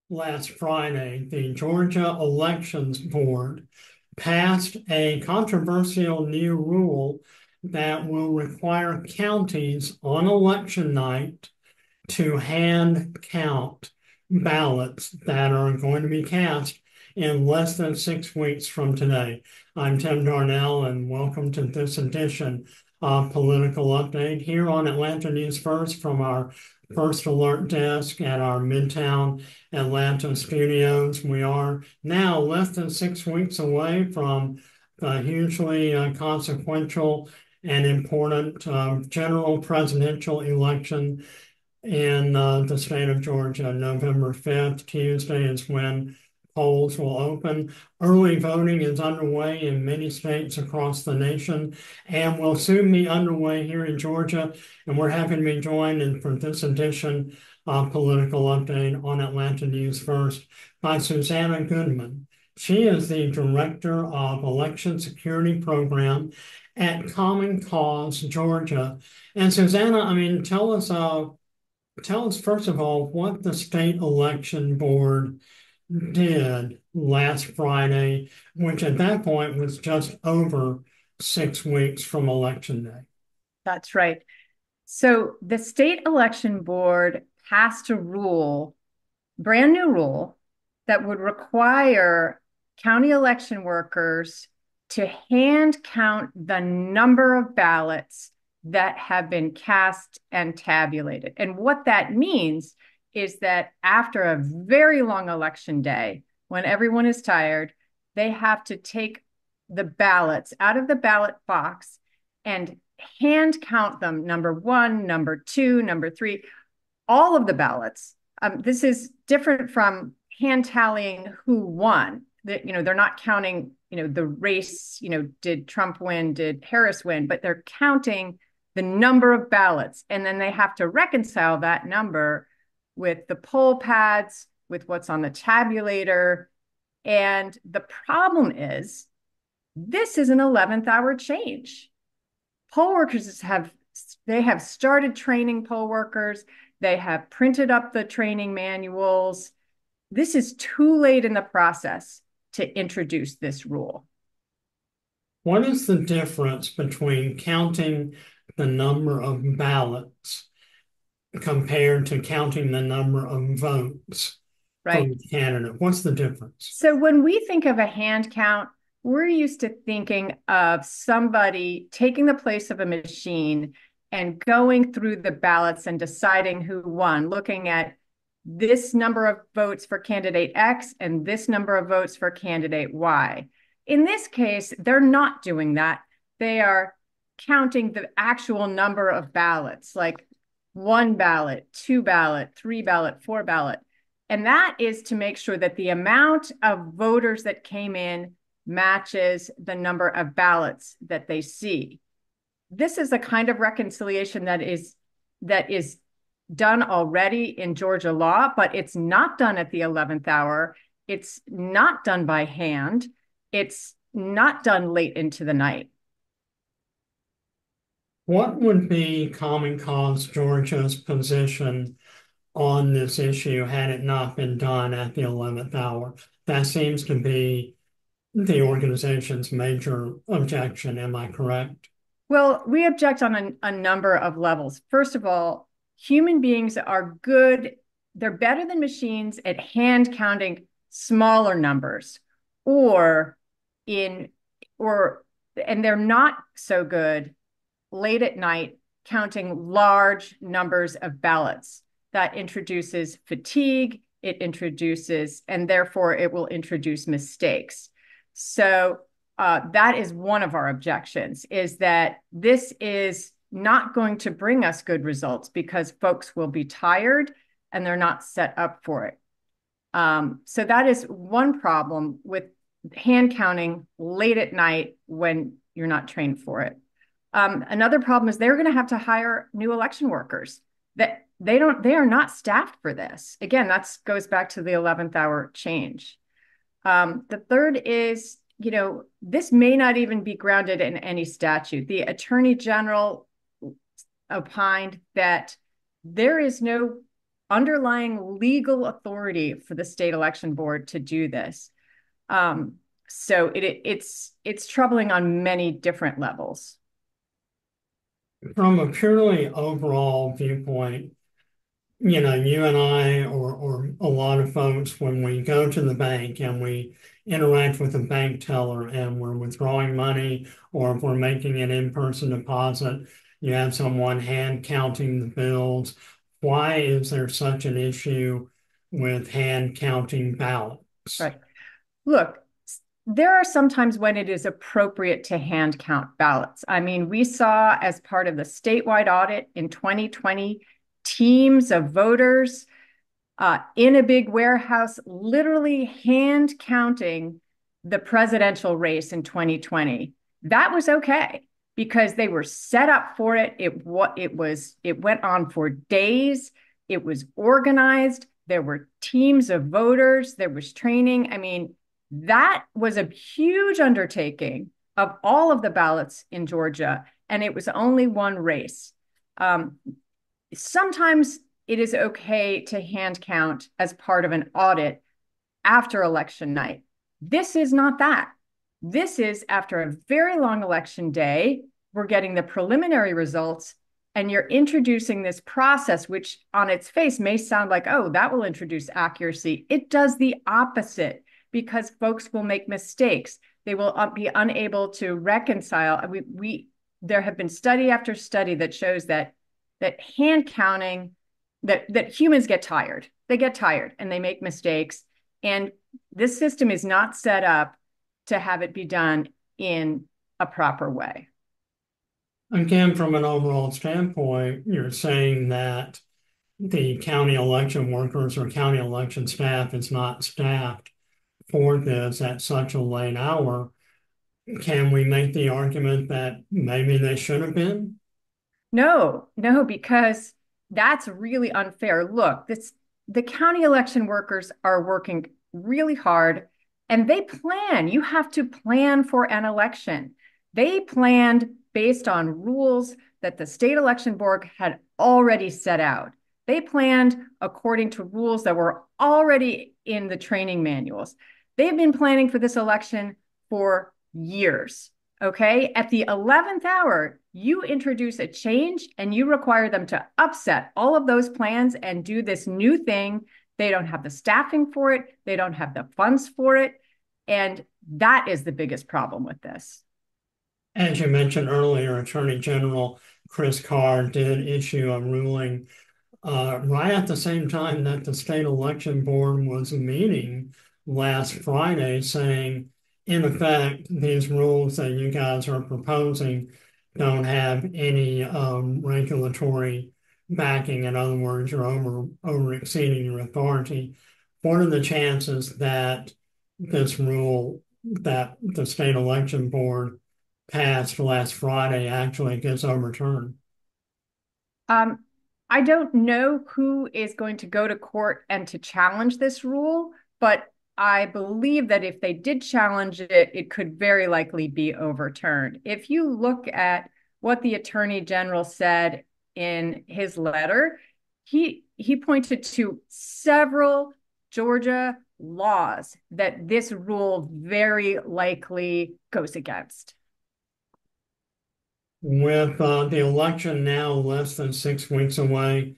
last Friday, the Georgia Elections Board passed a controversial new rule that will require counties on election night to hand count ballots that are going to be cast in less than 6 weeks from today. I'm Tim Darnell, and welcome to this edition of Political Update here on Atlanta News First from our First Alert desk at our Midtown Atlanta studios. We are now less than 6 weeks away from the hugely consequential and important general presidential election in the state of Georgia. November 5th, Tuesday, is when polls will open. Early voting is underway in many states across the nation and will soon be underway here in Georgia. And we're happy to be joined in for this edition of Political Update on Atlanta News First by Susannah Goodman. She is the Director of Election Security Program at Common Cause Georgia. And Susannah, tell us first of all what the state election board did last Friday, which at that point was just over 6 weeks from election day. That's right. So the state election board passed a rule, brand new rule, that would require county election workers to hand count the number of ballots that have been cast and tabulated. And what that means is that after a very long election day, when everyone is tired, they have to take the ballots out of the ballot box and hand count them, number one, number two, number three, all of the ballots. This is different from hand tallying who won. They're not counting, the race, did Trump win, did Harris win, but they're counting the number of ballots. And then they have to reconcile that number with the poll pads, with what's on the tabulator. And the problem is, this is an 11th hour change. Poll workers have started training poll workers. They have printed up the training manuals. This is too late in the process to introduce this rule. What is the difference between counting the number of ballots compared to counting the number of votes from Right. the candidate? What's the difference? So when we think of a hand count, we're used to thinking of somebody taking the place of a machine and going through the ballots and deciding who won, looking at this number of votes for candidate X and this number of votes for candidate Y. In this case, they're not doing that. They are counting the actual number of ballots, like one ballot, two ballot, three ballot, four ballot. And that is to make sure that the amount of voters that came in matches the number of ballots that they see. This is a kind of reconciliation that is done already in Georgia law, but it's not done at the 11th hour. It's not done by hand. It's not done late into the night. What would be Common Cause Georgia's position on this issue had it not been done at the 11th hour? That seems to be the organization's major objection. Am I correct? Well, we object on a number of levels. First of all, human beings are good. They're better than machines at hand counting smaller numbers or in or and they're not so good late at night counting large numbers of ballots. That introduces fatigue, and therefore it will introduce mistakes. So that is one of our objections, is that this is not going to bring us good results because folks will be tired and they're not set up for it. So that is one problem with hand counting late at night when you're not trained for it. Another problem is they're going to have to hire new election workers that they are not staffed for this. Again, that goes back to the 11th hour change. The third is, this may not even be grounded in any statute. The Attorney General opined that there is no underlying legal authority for the state election board to do this. Um, so it's troubling on many different levels. From a purely overall viewpoint, you know, you and I, or a lot of folks, when we go to the bank and we interact with a bank teller and we're withdrawing money, or if we're making an in-person deposit, you have someone hand counting the bills. Why is there such an issue with hand counting ballots? Right. Look, there are some times when it is appropriate to hand count ballots. I mean, we saw as part of the statewide audit in 2020, teams of voters in a big warehouse literally hand counting the presidential race in 2020. That was okay because they were set up for it. It went on for days. It was organized. There were teams of voters. There was training. I mean, that was a huge undertaking of all of the ballots in Georgia, and it was only one race. Sometimes it is okay to hand count as part of an audit after election night. This is not that. This is after a very long election day. We're getting the preliminary results, and you're introducing this process, which on its face may sound like, oh, that will introduce accuracy. It does the opposite because folks will make mistakes. They will be unable to reconcile. There have been study after study that shows that hand counting, that humans get tired. They get tired and they make mistakes. And this system is not set up to have it be done in a proper way. Again, from an overall standpoint, you're saying that the county election workers or county election staff is not staffed for this at such a late hour. Can we make the argument that maybe they should have been? No, because that's really unfair. Look, the county election workers are working really hard and they plan. You have to plan for an election. They planned based on rules that the state election board had already set out. They planned according to rules that were already in the training manuals. They've been planning for this election for years. Okay. At the 11th hour, you introduce a change and you require them to upset all of those plans and do this new thing. They don't have the staffing for it, they don't have the funds for it. And that is the biggest problem with this. As you mentioned earlier, Attorney General Chris Carr did issue a ruling right at the same time that the state election board was meeting last Friday, saying, in effect, these rules that you guys are proposing don't have any regulatory backing. In other words, you're over exceeding your authority. What are the chances that this rule that the state election board passed last Friday actually gets overturned? Um, I don't know who is going to go to court and to challenge this rule, but I believe that if they did challenge it, it could very likely be overturned. If you look at what the Attorney General said in his letter, he pointed to several Georgia laws that this rule very likely goes against. With the election now less than 6 weeks away,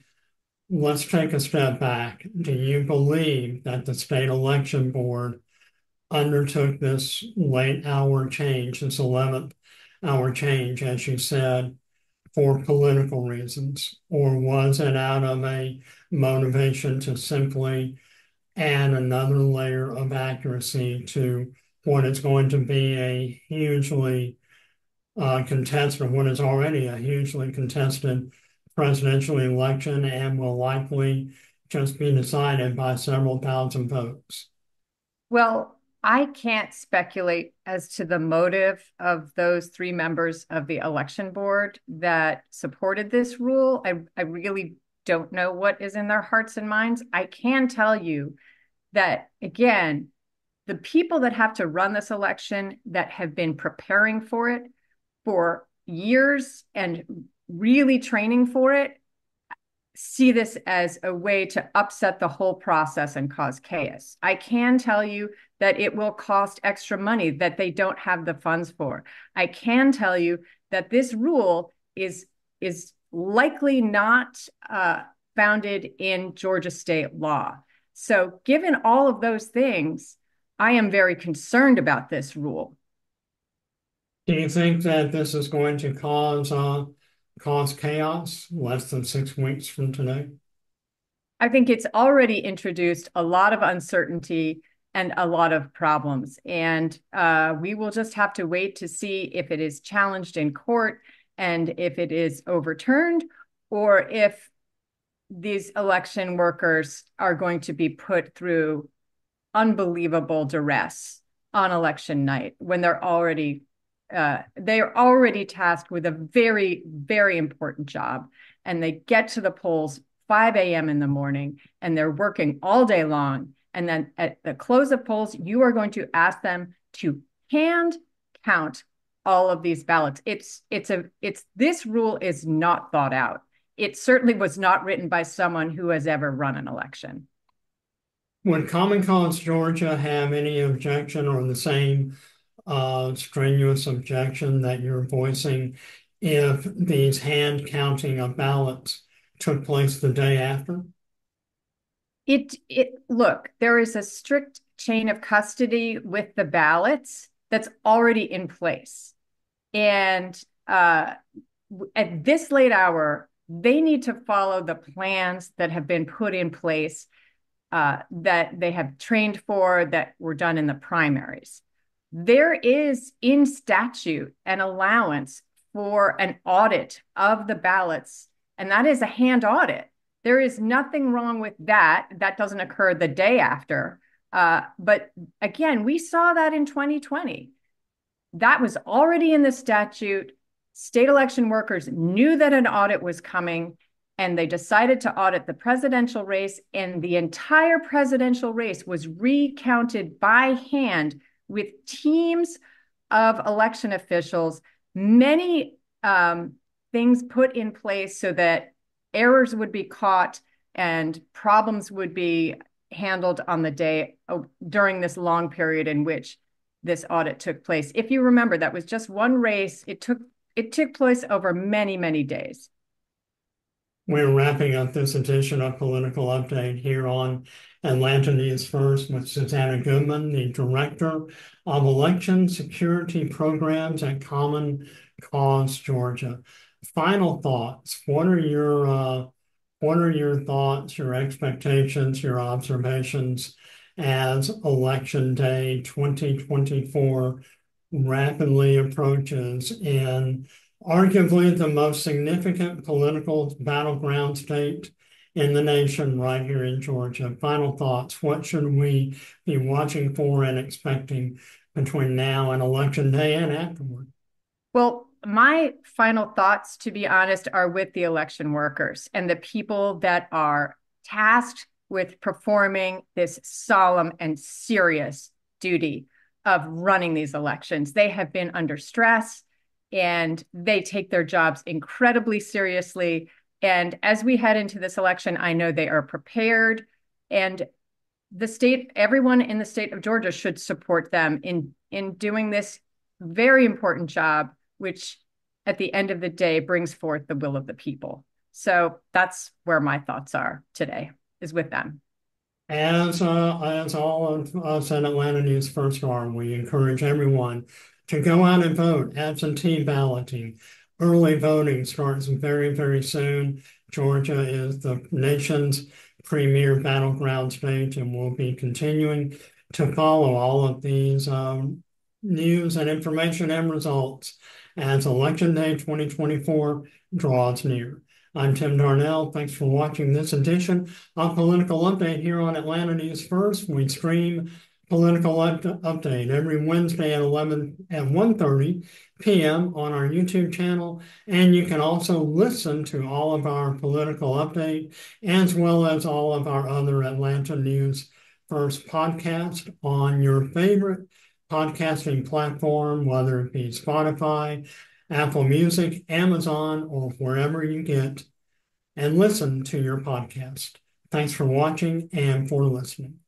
let's take a step back. Do you believe that the state election board undertook this late hour change, this 11th hour change, as you said, for political reasons? Or was it out of a motivation to simply add another layer of accuracy to what is going to be a hugely contested, what is already a hugely contested presidential election and will likely just be decided by several thousand votes? Well, I can't speculate as to the motive of those three members of the election board that supported this rule. I really don't know what is in their hearts and minds. I can tell you that, again, the people that have to run this election that have been preparing for it for years and really training for it see this as a way to upset the whole process and cause chaos. I can tell you that it will cost extra money that they don't have the funds for. I can tell you that this rule is likely not founded in Georgia state law. So, given all of those things, I am very concerned about this rule. Do you think that this is going to cause chaos less than 6 weeks from today? I think it's already introduced a lot of uncertainty and a lot of problems. And we will just have to wait to see if it is challenged in court and if it is overturned, or if these election workers are going to be put through unbelievable duress on election night when they're already tasked with a very, very important job, and they get to the polls 5 a.m. in the morning, and they're working all day long. And then at the close of polls, you are going to ask them to hand count all of these ballots. This rule is not thought out. It certainly was not written by someone who has ever run an election. Would Common Cause Georgia have any objection or the same strenuous objection that you're voicing if these hand counting of ballots took place the day after? Look, there is a strict chain of custody with the ballots that's already in place. And at this late hour, they need to follow the plans that have been put in place, that they have trained for, that were done in the primaries. There is in statute an allowance for an audit of the ballots, and that is a hand audit. There is nothing wrong with that. That doesn't occur the day after. But again, we saw that in 2020. That was already in the statute. State election workers knew that an audit was coming, and they decided to audit the presidential race, and the entire presidential race was recounted by hand with teams of election officials, many things put in place so that errors would be caught and problems would be handled on the day during this long period in which this audit took place. If you remember, that was just one race. It took place over many, many days. We're wrapping up this edition of Political Update here on Atlanta News First with Susannah Goodman, the Director of Election Security Programs at Common Cause Georgia. Final thoughts. What are your thoughts, your expectations, your observations as Election Day 2024 rapidly approaches in arguably the most significant political battleground state in the nation right here in Georgia? Final thoughts. What should we be watching for and expecting between now and Election Day and afterward? Well, my final thoughts, to be honest, are with the election workers and the people that are tasked with performing this solemn and serious duty of running these elections. They have been under stress and they take their jobs incredibly seriously. And as we head into this election, I know they are prepared, and everyone in the state of Georgia should support them in doing this very important job, which at the end of the day brings forth the will of the people. So that's where my thoughts are today, is with them. As all of us at Atlanta News First are, we encourage everyone to go out and vote. Absentee balloting, early voting starts very, very soon. Georgia is the nation's premier battleground state, and we'll be continuing to follow all of these news and information and results as Election Day 2024 draws near. I'm Tim Darnell. Thanks for watching this edition of Political Update here on Atlanta News First. We stream Political Update every Wednesday at 1:30 p.m. on our YouTube channel, and you can also listen to all of our Political Update as well as all of our other Atlanta News First podcasts on your favorite podcasting platform, whether it be Spotify, Apple Music, Amazon, or wherever you get and listen to your podcast. Thanks for watching and for listening.